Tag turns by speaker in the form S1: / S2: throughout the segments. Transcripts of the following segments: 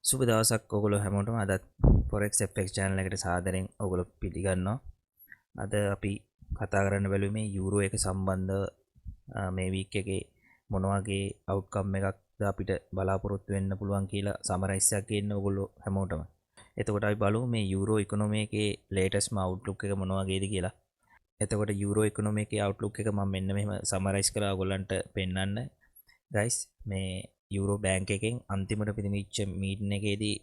S1: සුබ දවසක් ඔයගොල්ලෝ හැමෝටම අදත් FOREX FX channel එකට සාදරයෙන් ඔයගොල්ලෝ පිළිගන්නවා. අද අපි කතා කරන්න බැලුවේ මේ යූරෝ එක සම්බන්ධව මේ වීක් එකේ මොන වගේ අවුට්කම් එකක්ද අපිට බලාපොරොත්තු වෙන්න පුළුවන් කියලා සමරයිස් එකක් ගන්න ඔයගොල්ලෝ හැමෝටම. එතකොට අපි බලමු මේ යූරෝ ඉකොනොමි එකේ ලේටස්ට්ම අවුට්ලුක් එක මොන වගේද කියලා. එතකොට යූරෝ ඉකොනොමි එකේ අවුට්ලුක් එක මම මෙන්න මෙහෙම සමරයිස් කරලා ඔයගොල්ලන්ට පෙන්නන්න. ගයිස් මේ යුරෝ බෑන්ක් එකෙන් අන්තිමට පිරිමිච්ච මීට්න එකේදී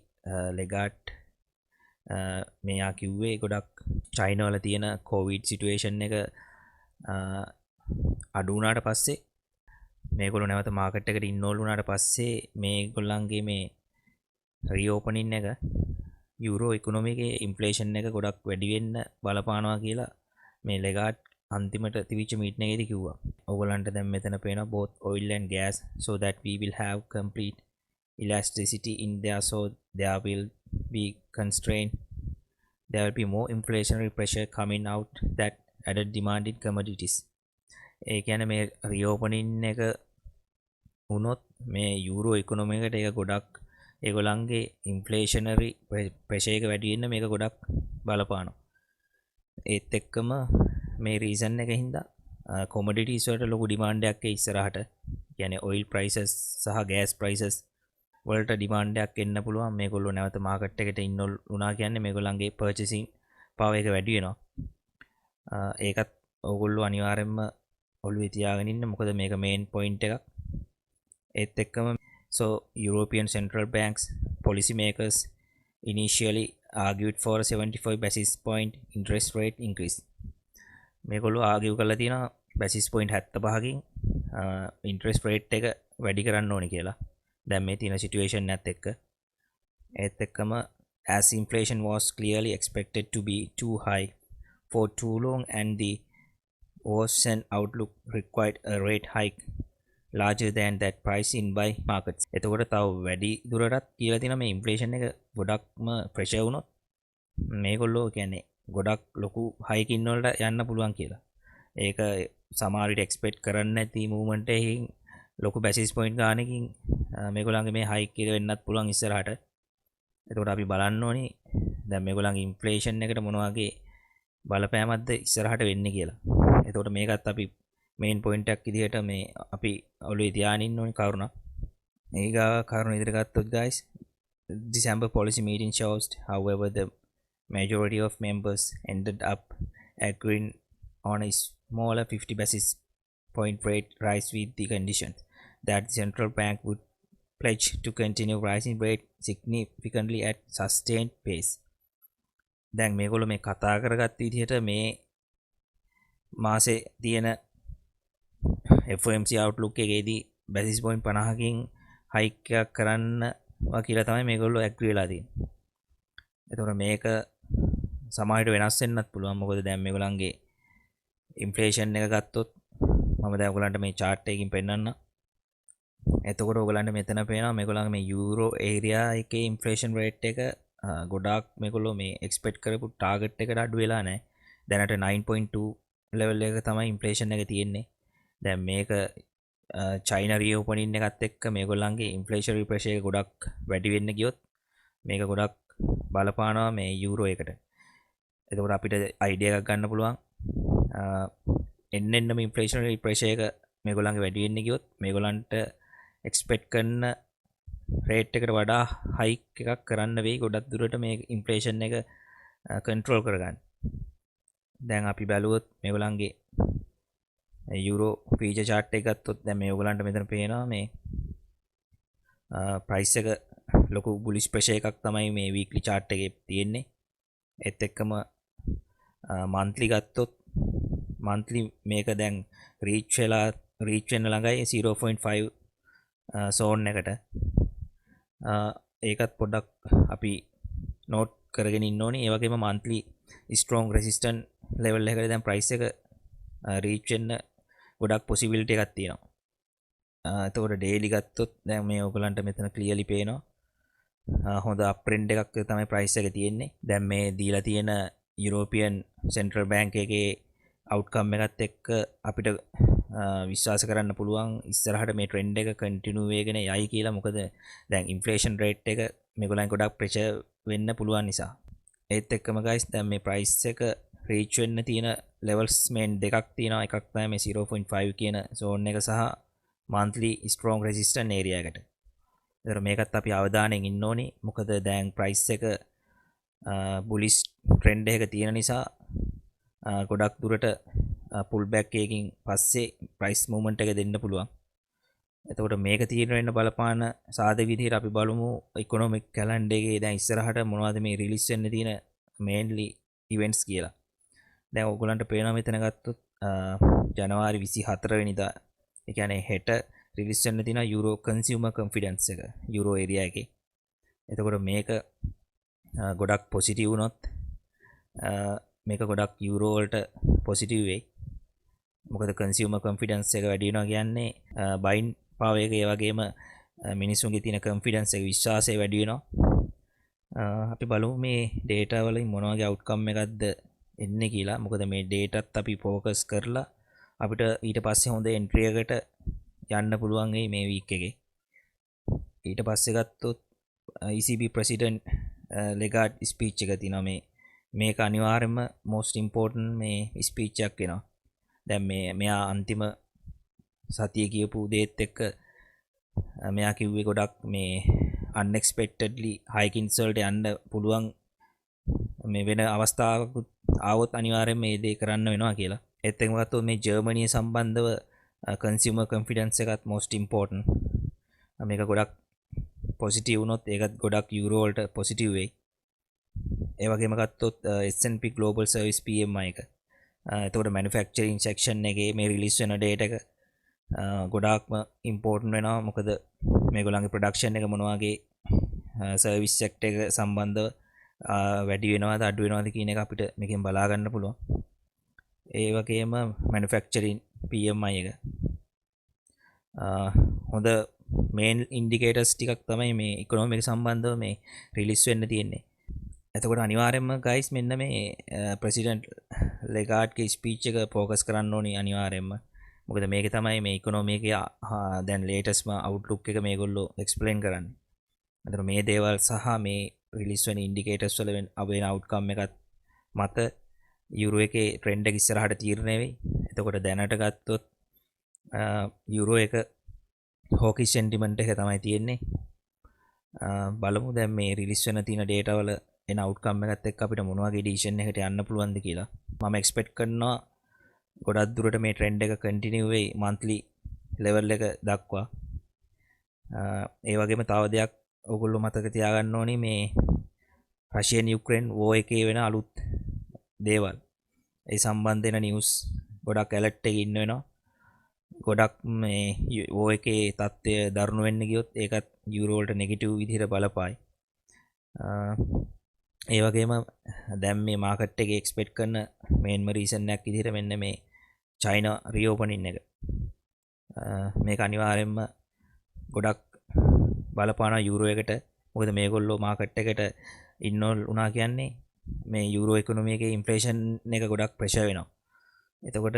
S1: ලෙගාට් මෙයා කිව්වේ ගොඩක් චයිනවල තියෙන කෝවිඩ් සිටුවේෂන් එක අඩුනාට පස්සේ මේගොල්ලෝ නැවත මාකට් එකට ඉන්වෝල්ව් වුණාට පස්සේ මේගොල්ලන්ගේ මේ රීಓපනින් එක යුරෝ ඉකොනොමි එකේ ඉන්ෆ්ලේෂන් එක ගොඩක් වැඩි වෙන්න බලපානවා කියලා මේ ලෙගාට් අන්තිමට තිවිච්ච මීට්න එකේදී කිව්වා. ඔයගොල්ලන්ට දැන් මෙතන පේන both oil and gas so that we will have complete elasticity in there, so there will be constraint, there will be more inflationary pressure coming out that added demand in commodities. ඒ කියන්නේ මේ රීಓපනින් එක වුණොත් මේ euro economy එකට ඒක ගොඩක් ඒගොල්ලන්ගේ ඉන්ෆ්ලේෂනරි pressure එක වැඩි වෙන්න මේක ගොඩක් බලපානවා. ඒත් එක්කම මේ රීසන් එක හින්දා කොමොඩිටිස් වලට ලොකු ඩිමාන්ඩ් එකක් ඉස්සරහට කියන්නේ ඔයිල් ප්‍රයිසස් සහ ගෑස් ප්‍රයිසස් වලට ඩිමාන්ඩ් එකක් එන්න පුළුවන්. මේගොල්ලෝ නැවත මාකට් එකට ඉන්නොල් වුණා කියන්නේ මේගොල්ලන්ගේ පර්චේසින් පවර් එක වැඩි වෙනවා. ඒකත් ඕගොල්ලෝ අනිවාර්යයෙන්ම ඔළුවේ තියාගෙන ඉන්න. මොකද මේක මේන් පොයින්ට් එකක්. ඒත් එක්කම so European Central Banks policy makers initially argued for a 75 basis point interest rate increase. මේගොල්ලෝ ආගිව් කරලා තියෙනවා බැසිස් පොයින්ට් 75කින් ඉන්ට්‍රෙස්ට් රේට් එක වැඩි කරන්න ඕනේ කියලා. දැන් මේ තියෙන සිටුේෂන් එකත් එක්ක. ඒත් එක්කම as inflation was clearly expected to be too high for too long and the worsened outlook required a rate hike larger than that priced in by markets. එතකොට තව වැඩි දුරටත් කියලා තියෙනවා මේ ඉන්ෆ්ලේෂන් එක ගොඩක්ම ප්‍රෙෂර් වුණොත් මේගොල්ලෝ කියන්නේ ගොඩක් ලොකු හයිකින් වලට යන්න පුළුවන් කියලා. ඒක සමහර විට එක්ස්පෙක්ට් කරන්නේ නැති මූවමන්ට් එකකින් ලොකු බැසිස් පොයින්ට් ගානකින් මේගොල්ලන්ගේ මේ හයික් එක වෙන්නත් පුළුවන් ඉස්සරහට. එතකොට අපි බලන්න ඕනේ දැන් මේගොල්ලන්ගේ ඉන්ෆ්ලේෂන් එකට මොන වගේ බලපෑමක්ද ඉස්සරහට වෙන්නේ කියලා. එතකොට මේකත් අපි මේන් පොයින්ට් එකක් විදිහට මේ අපි ඔළුවේ තියාගෙන ඉන්න ඕනේ කරුණා. ඊගා කරුණ ඉදිරියට ගත්තොත් guys, December policy meeting shows however the majority of members ended up agreeing on a smaller 50 basis point rate rise with the condition that the central bank would pledge to continue rising rate significantly at sustained pace. දැන් මේගොල්ලෝ මේ කතා කරගත්ත විදිහට මේ මාසේ තියෙන FOMC outlook එකේදී basis point 50කින් hike එකක් කරන්නවා කියලා තමයි මේගොල්ලෝ agree වෙලා තියෙන්නේ. එතකොට මේක සමහරවිට වෙනස් වෙන්නත් පුළුවන්. මොකද දැන් මේගොල්ලන්ගේ ඉන්ෆ්ලේෂන් එක ගත්තොත් මම දැන් ඔයගොල්ලන්ට මේ chart එකකින් පෙන්නන්න. එතකොට ඔයගොල්ලන්ට මෙතන පේනවා මේගොල්ලන්ගේ මේ යූරෝ ඒරියා එකේ ඉන්ෆ්ලේෂන් රේට් එක ගොඩාක් මේගොල්ලෝ මේ එක්ස්පෙක්ට් කරපු ටාගට් එකට අඩු වෙලා නැහැ. දැනට 9.2 ලෙවල් එක තමයි ඉන්ෆ්ලේෂන් එක තියෙන්නේ. දැන් මේක චයිනා රීಓපනින් එකත් එක්ක මේගොල්ලන්ගේ ඉන්ෆ්ලේෂනරි ප්‍රෙෂර් එක ගොඩක් වැඩි වෙන්න ගියොත් මේක ගොඩක් බලපානවා මේ යූරෝ එකට. එතකොට අපිට අයිඩියා එකක් ගන්න පුළුවන් එන්නෙන්නම ඉන්ෆ්ලේෂනරි ප්‍රෙෂර් එක මේගොල්ලන්ගේ වැඩි වෙන්න ගියොත් මේගොල්ලන්ට එක්ස්පෙක්ට් කරන රේට් එකට වඩා හයික් එකක් කරන්න වෙයි ගොඩක් දුරට මේ ඉන්ෆ්ලේෂන් එක කන්ට්‍රෝල් කරගන්න. දැන් අපි බැලුවොත් මේගොල්ලන්ගේ යූරෝ ෆීචර් chart එක ගත්තොත් දැන් මේගොල්ලන්ට මෙතන පේනවා මේ ප්‍රයිස් එක ලොකු බුලිෂ් ප්‍රෙෂර් එකක් තමයි මේ වීක්ලි chart එකේ තියෙන්නේ. ඒත් එක්කම monthly ගත්තොත් monthly මේක දැන් reach වෙන්න ළඟයි 0.5 zone එකට. ඒකත් පොඩ්ඩක් අපි note කරගෙන ඉන්න ඕනේ. ඒ වගේම monthly strong resistance level එකකට දැන් price එක reach වෙන්න ගොඩක් possibility එකක් තියෙනවා. එතකොට daily ගත්තොත් දැන් මේ ඔයගලන්ට මෙතන clearly පේනවා හොඳ අප්ට්‍රෙන්ඩ් එකක් තමයි ප්‍රයිස් එක තියෙන්නේ. දැන් මේ දීලා තියෙන යුරෝපියන් සෙන්ට්‍රල් බැංක් එකේ අවුට්කම් එකත් එක්ක අපිට විශ්වාස කරන්න පුළුවන් ඉස්සරහට මේ ට්‍රෙන්ඩ් එක කන්ටිනියු වෙගෙන යයි කියලා. මොකද දැන් ඉන්ෆ්ලේෂන් රේට් එක මේගොල්ලන් ගොඩක් ප්‍රෙෂර් වෙන්න පුළුවන් නිසා. ඒත් එක්කම guys දැන් මේ price එක reach වෙන්න තියෙන levels main දෙකක් තියෙනවා. එකක් තමයි මේ 0.5 කියන zone එක සහ monthly strong resistance area එකට. ඒතර මේකත් අපි අවධානයෙන් ඉන්න ඕනේ. මොකද දැන් price එක bullish trend එකක තියෙන නිසා ගොඩක් දුරට pull back එකකින් පස්සේ price movement එක දෙන්න පුළුවන්. එතකොට මේක තීරණය වෙන්න බලපාන සාධක විදිහට අපි බලමු ඉකොනොමික් කැලෙන්ඩර් එකේ දැන් ඉස්සරහට මොනවද මේ රිලීස් වෙන්න තියෙන මේන්ලි ඉවෙන්ට්ස් කියලා. දැන් ඕගොල්ලන්ට පේනවා මෙතන ගත්තොත් ජනවාරි 24 වෙනිදා ඒ කියන්නේ හෙට රිලීස් වෙන්න තියෙන යුරෝ කන්සියුමර් කොන්ෆිඩන්ස් එක යුරෝ ඒරියා එකේ. එතකොට මේක ගොඩක් පොසිටිව් වුණොත් මේක ගොඩක් යුරෝ වලට පොසිටිව් වෙයි. මොකද කන්සියුමර් කොන්ෆිඩන්ස් එක වැඩි වෙනවා කියන්නේ බයින් පාව එක ඒ වගේම මිනිස්සුන්ගේ තියෙන කොන්ෆිඩන්ස් එක විශ්වාසය වැඩි වෙනවා. අපි බලමු මේ ඩේටා වලින් මොන වගේ අවුට්කම් එකක්ද එන්නේ කියලා. මොකද මේ ඩේටාත් අපි ફોකස් කරලා අපිට ඊට පස්සේ හොඳ එන්ට්‍රි එකකට යන්න පුළුවන් මේ වීක් එකේ. ඊට පස්සේ ගත්තොත් ECB ප්‍රෙසිඩන්ට් ලෙගාඩ් ස්පීච් එක තියෙනවා. මේක අනිවාර්යයෙන්ම most important මේ ස්පීච් එකක් වෙනවා. දැන් මෙයා අන්තිම සතිය කියපු දේත් එක්ක මෙයා කිව්වේ ගොඩක් මේ unexpectedly hikings වලට යන්න පුළුවන් මේ වෙන අවස්ථාවක් ආවොත් අනිවාර්යයෙන් මේ දේ කරන්න වෙනවා කියලා. ඒත් එක්කම ගත්තොත් මේ ජර්මනිය සම්බන්ධව consumer confidence එකත් most important. මේක ගොඩක් positive වුණොත් ඒකත් ගොඩක් යුරෝ වලට positive වෙයි. ඒ වගේම ගත්තොත් S&P Global Service PMI එක. එතකොට manufacturing section එකේ මේ release වෙන data එක ගොඩාක්ම important වෙනවා. මොකද මේගොල්ලන්ගේ production එක මොන වගේ service sector එක සම්බන්ධව වැඩි වෙනවද අඩු වෙනවද කියන එක අපිට මේකෙන් බලා ගන්න පුළුවන්. ඒ වගේම manufacturing PMI එක හොඳ main indicators ටිකක් තමයි මේ economic සම්බන්ධව මේ release වෙන්න තියෙන්නේ. එතකොට අනිවාර්යයෙන්ම guys මෙන්න මේ president ලෙගාඩ්ගේ ස්පීච් එක ફોකස් කරන්න ඕනි අනිවාර්යයෙන්ම. මොකද මේක තමයි මේ ඉකොනොමි එකේ දැන් ලේටස්ට්ම අවුට්ලුක් එක මේගොල්ලෝ එක්ස්ප්ලেইন කරන්නේ. අතන මේ දේවල් සහ මේ රිලීස් වෙන ඉන්ඩිකේටර්ස් වල වෙන අවුට්කම් එකත් මත යුරෝ එකේ ට්‍රෙන්ඩ් එක ඉස්සරහට තීරණය වෙයි. එතකොට දැනට ගත්තොත් යුරෝ එක හොකිෂ් සෙන්ටිමන්ට් එක තමයි තියෙන්නේ. බලමු දැන් මේ රිලීස් වෙන තියෙන ඩේටා වල එන අවුට්කම් එකත් එක්ක අපිට මොන වගේ ඩිසිෂන් එකකට යන්න පුළුවන්ද කියලා. මම එක්ස්පෙක්ට් කරනවා ගොඩක් දුරට මේ ට්‍රෙන්ඩ් එක කන්ටිනියු වෙයි monthly level එක දක්වා. ඒ වගේම තව දෙයක් ඔයගොල්ලෝ මතක තියාගන්න ඕනේ මේ රෂියන් යුක්‍රේන් වෝ එකේ වෙන අලුත් දේවල්. ඒ සම්බන්ධ වෙන නිවුස් ගොඩක් ඇලර්ට් එකේ ඉන්න වෙනවා. ගොඩක් මේ වෝ එකේ තත්ත්වය දරුණු වෙන්න ගියොත් ඒකත් යුරෝ වලට නෙගටිව් විදිහට බලපායි. ඒ වගේම දැන් මේ මාකට් එකේ එක්ස්පෙක්ට් කරන මේන්ම රීසන් එකක් විදිහට මෙන්න මේ චයිනා රීಓපනින් එක. මේක අනිවාර්යයෙන්ම ගොඩක් බලපාන යුරෝ එකට. මොකද මේගොල්ලෝ මාකට් එකට ඉන්නෝල් වුණා කියන්නේ මේ යුරෝ ඉකොනොමි එකේ ඉන්ෆ්ලේෂන් එක ගොඩක් ප්‍රෙෂර් වෙනවා. එතකොට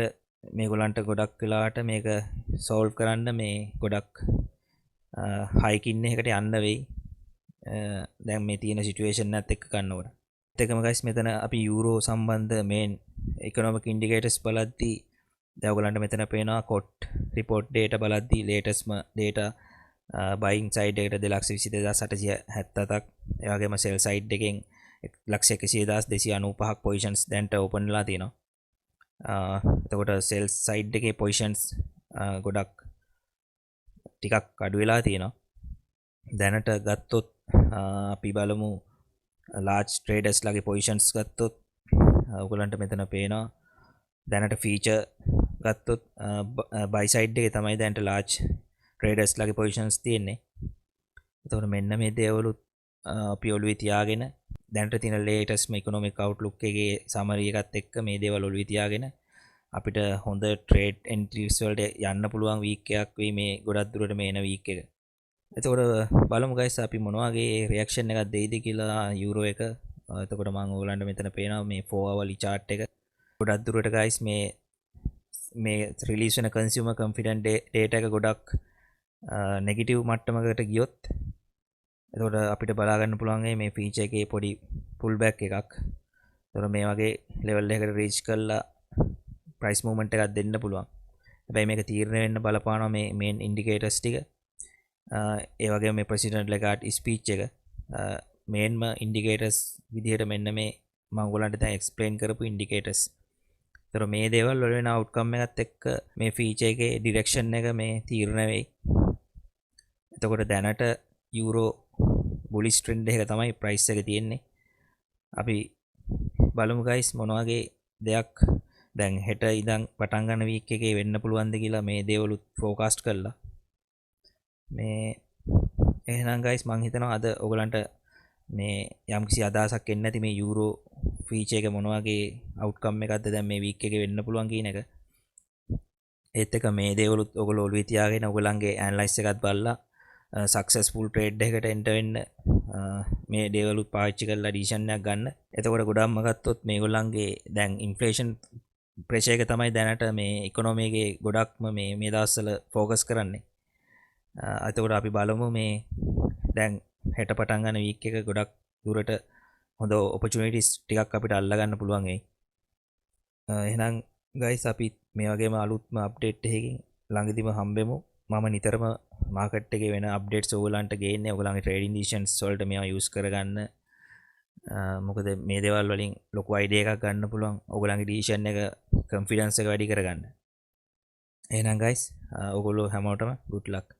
S1: මේගොල්ලන්ට ගොඩක් වෙලාවට මේක සෝල්ව් කරන්න මේ ගොඩක් හයිකින් එකකට යන්න වෙයි. දැන් මේ තියෙන සිටුේෂන් එකත් එක්ක ගන්නකොට. ඒත් එකම guys මෙතන අපි යුරෝ සම්බන්ධ මේන් ඉකොනොමික් ඉන්ඩිකේටර්ස් බලද්දී දැන් ඔයගලන්ට මෙතන පේනවා කොට් report data බලද්දී latestම data buying side එකට 222877ක් ඒ වගේම sell side එකෙන් 111295ක් positions දැන්ට open වෙලා තියෙනවා. එතකොට sell side එකේ positions ගොඩක් ටිකක් අඩු වෙලා තියෙනවා. දැනට ගත්තොත් අපි බලමු large traders ලගේ positions ගත්තොත් ඔයගලන්ට මෙතන පේනවා දැනට feature ගත්තොත් buy side එකේ තමයි දැනට large traders ලගේ positions තියෙන්නේ. එතකොට මෙන්න මේ දේවලුත් අපි ඔළුවේ තියාගෙන දැනට තියෙන latest economic outlook එකේ summary එකත් එක්ක මේ දේවල් ඔළුවේ තියාගෙන අපිට හොඳ trade entries වලට යන්න පුළුවන් week එකක් වෙයි මේ ගොඩක් දුරට මේ එන week එක. එතකොට බලමු guys අපි මොන වගේ reaction එකක් දෙයිද කියලා යුරෝ එක. එතකොට මම ඔයගලන්ට මෙතන පේනවා මේ 4 hourly chart එක. ගොඩක් දුරට guys මේ release වෙන consumer confidence data එක ගොඩක් negative මට්ටමකට ගියොත් එතකොට අපිට බලාගන්න පුළුවන් මේ ෆීචර් එකේ පොඩි පුල් බෑක් එකක්. එතකොට මේ වගේ ලෙවල් එකකට රීච් කරලා ප්‍රයිස් මූව්මන්ට් එකක් දෙන්න පුළුවන්. හැබැයි මේක තීරණය වෙන්න බලපානවා මේ මේන් ඉන්ඩිකේටර්ස් ටික. ඒ වගේම මේ ප්‍රෙසිඩන්ට් ලගාට් ස්පීච් එක මේන්ම ඉන්ඩිකේටර්ස් විදිහට මෙන්න මේ මම ඔයගලන්ට දැන් එක්ස්ප්ලেইন කරපු ඉන්ඩිකේටර්ස්. ඒතර මේ දේවල් වල වෙන අවුට්කම් එකත් එක්ක මේ ෆීචර් එකේ ඩිරෙක්ෂන් එක මේ තීරණය වෙයි. එතකොට දැනට යූරෝ බුලිෂ් ට්‍රෙන්ඩ් එක තමයි ප්‍රයිස් එක තියෙන්නේ. අපි බලමු ගයිස් මොන වගේ දෙයක් දැන් හෙට ඉඳන් පටන් ගන්න වීක් එකේ වෙන්න පුළුවන්ද කියලා මේ දේවලුත් ෆෝකාස්ට් කරලා මේ එහෙනම් ගයිස් මං හිතනවා අද ඔයගලන්ට මේ යම්කිසි අදහසක් එන්නේ නැති මේ යූරෝ ෆීචර් එක මොන වගේ අවුට්කම් එකක්ද දැන් මේ වීක් එකේ වෙන්න පුළුවන් කියන එක. ඒත් එක මේ දේවලුත් ඔයගොල්ලෝ ඔළුවේ තියාගෙන ඔයගලන්ගේ ඇනලයිස් එකත් බලලා සක්සස්ෆුල් ට්‍රේඩ් එකකට එන්ටර් වෙන්න මේ දේවලුත් පාවිච්චි කරලා ඩිසිෂන් එකක් ගන්න. එතකොට ගොඩක්ම ගත්තොත් මේගොල්ලන්ගේ දැන් ඉන්ෆ්ලේෂන් ප්‍රෙෂර් එක තමයි දැනට මේ ඉකොනොමි එකේ ගොඩක්ම මේ දවස්වල ફોකස් කරන්නේ. එතකොට අපි බලමු මේ දැන් හෙට පටන් ගන්න වීක් එක ගොඩක් දුරට හොඳ ඔපචුනිටිස් ටිකක් අපිට අල්ල ගන්න පුළුවන් වෙයි. එහෙනම් ගයිස් අපි මේ වගේම අලුත්ම අප්ඩේට් එකකින් ළඟදිම හම්බෙමු. මම නිතරම මාකට් එකේ වෙන අප්ඩේට්ස් ඔයගලන්ට ගේන්නේ ඔයගලන්ගේ ට්‍රේඩින් ඩිසිෂන්ස් වලට මේවා යූස් කරගන්න. මොකද මේ දේවල් වලින් ලොකු අයිඩියා එකක් ගන්න පුළුවන්. ඔයගලන්ගේ ඩිසිෂන් එක කොන්ෆිඩන්ස් එක වැඩි කරගන්න. එහෙනම් ගයිස් ඔයගොල්ලෝ හැමෝටම good luck.